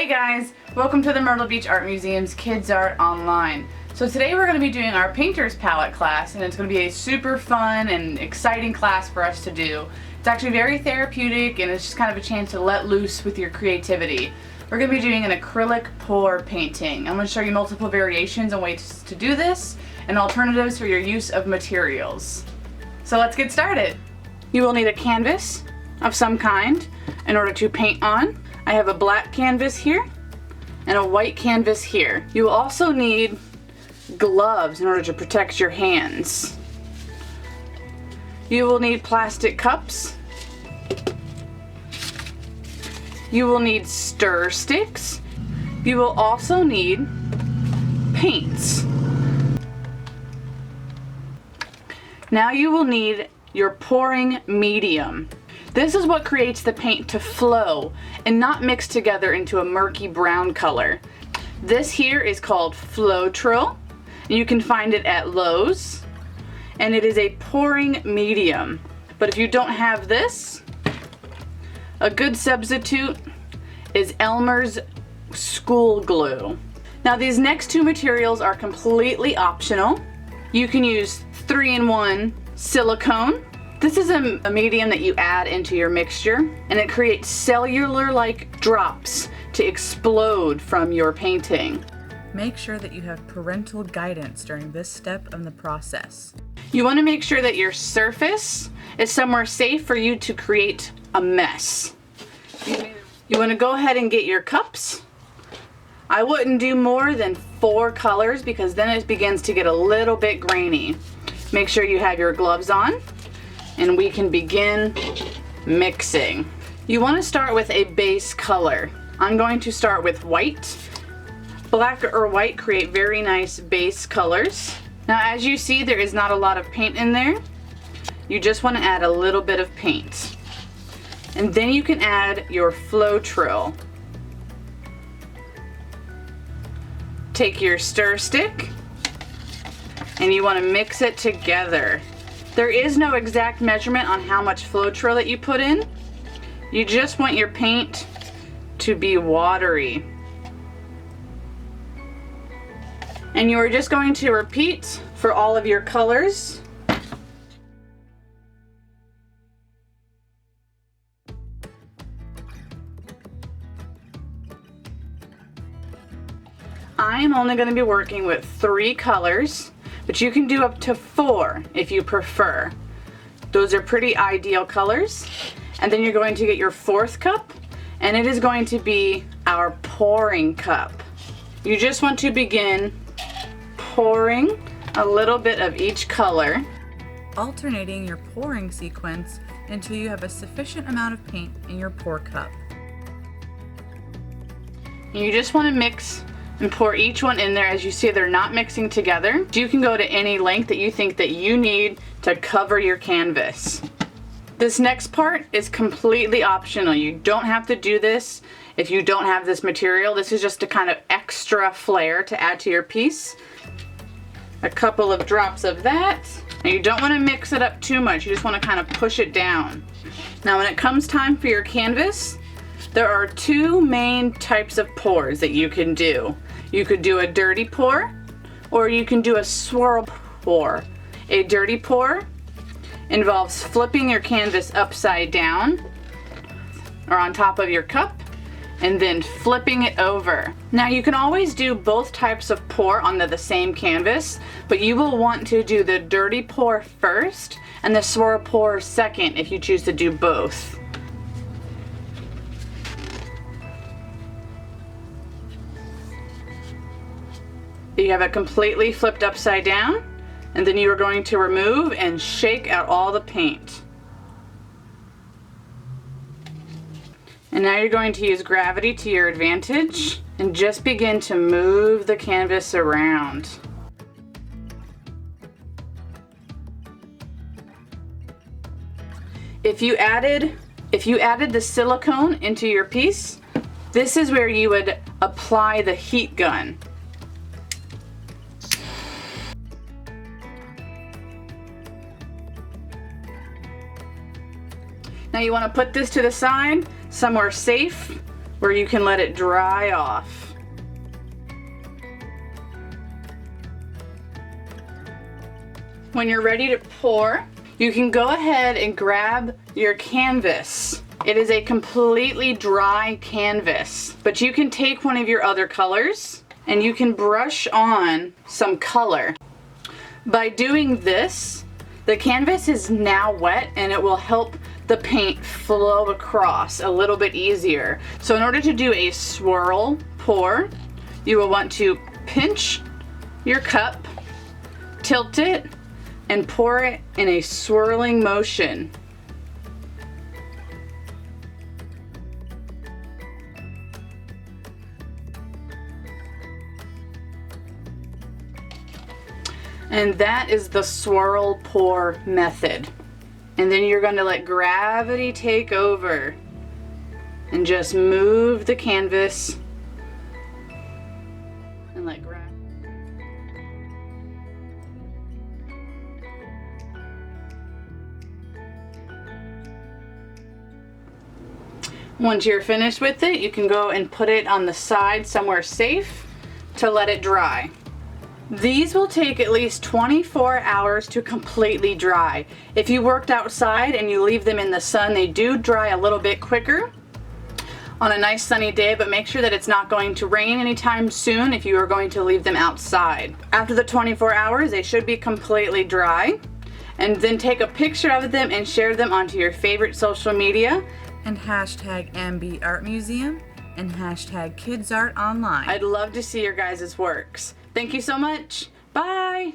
Hey guys, welcome to the Myrtle Beach Art Museum's Kids Art Online. So today we're going to be doing our painter's palette class, and it's going to be a super fun and exciting class for us to do. It's actually very therapeutic, and it's just kind of a chance to let loose with your creativity. We're going to be doing an acrylic pour painting. I'm going to show you multiple variations and ways to do this, and alternatives for your use of materials. So let's get started. You will need a canvas of some kind in order to paint on. I have a black canvas here and a white canvas here. You will also need gloves in order to protect your hands. You will need plastic cups. You will need stir sticks. You will also need paints. Now you will need your pouring medium. This is what creates the paint to flow and not mix together into a murky brown color. This here is called Floetrol. You can find it at Lowe's, and it is a pouring medium. But if you don't have this, a good substitute is Elmer's school glue. Now these next two materials are completely optional. You can use 3-in-1 silicone. This is a medium that you add into your mixture, and it creates cellular-like drops to explode from your painting. Make sure that you have parental guidance during this step of the process. You want to make sure that your surface is somewhere safe for you to create a mess. You want to go ahead and get your cups. I wouldn't do more than 4 colors because then it begins to get a little bit grainy. Make sure you have your gloves on, and we can begin mixing. You want to start with a base color. I'm going to start with white. Black or white create very nice base colors. Now as you see, there is not a lot of paint in there. You just want to add a little bit of paint. And then you can add your Floetrol. Take your stir stick and you want to mix it together. There is no exact measurement on how much Floetrol that you put in. You just want your paint to be watery. And you are just going to repeat for all of your colors. I am only going to be working with 3 colors, but you can do up to 4 if you prefer. Those are pretty ideal colors. And then you're going to get your 4th cup, and it is going to be our pouring cup. You just want to begin pouring a little bit of each color, alternating your pouring sequence until you have a sufficient amount of paint in your pour cup. You just want to mix and pour each one in there. As you see, they're not mixing together. You can go to any length that you think that you need to cover your canvas. This next part is completely optional. You don't have to do this if you don't have this material. This is just a kind of extra flair to add to your piece. A couple of drops of that. And you don't want to mix it up too much. You just want to kind of push it down. Now when it comes time for your canvas, there are 2 main types of pours that you can do. You could do a dirty pour, or you can do a swirl pour. A dirty pour involves flipping your canvas upside down or on top of your cup and then flipping it over. Now you can always do both types of pour on the same canvas, but you will want to do the dirty pour first and the swirl pour second if you choose to do both. You have it completely flipped upside down, and then you are going to remove and shake out all the paint. And now you're going to use gravity to your advantage and just begin to move the canvas around. If you added the silicone into your piece, this is where you would apply the heat gun. Now you want to put this to the side, somewhere safe where you can let it dry off. When you're ready to pour, you can go ahead and grab your canvas. It is a completely dry canvas, but you can take one of your other colors and you can brush on some color. By doing this, the canvas is now wet and it will help the paint flow across a little bit easier. So in order to do a swirl pour, you will want to pinch your cup, tilt it, and pour it in a swirling motion. And that is the swirl pour method. And then you're going to let gravity take over and just move the canvas and let gravity. Once you're finished with it, you can go and put it on the side somewhere safe to let it dry. These will take at least 24 hours to completely dry. If you worked outside and you leave them in the sun, they do dry a little bit quicker on a nice sunny day, but make sure that it's not going to rain anytime soon if you are going to leave them outside. After the 24 hours, they should be completely dry. And then take a picture of them and share them onto your favorite social media. And hashtag MB Art Museum and hashtag KidsArt Online. I'd love to see your guys' works. Thank you so much. Bye.